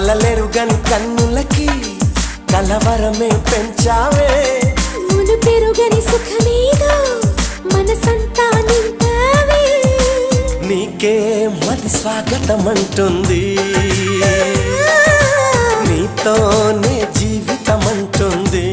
కలలెరుగని కన్నులకి కలవరమే పెంచావే మును పెరుగని సుఖమేదో మనసంతా నింపావే నీకే మది స్వాగతమంటుంది నీతోనే జీవితమంటుంది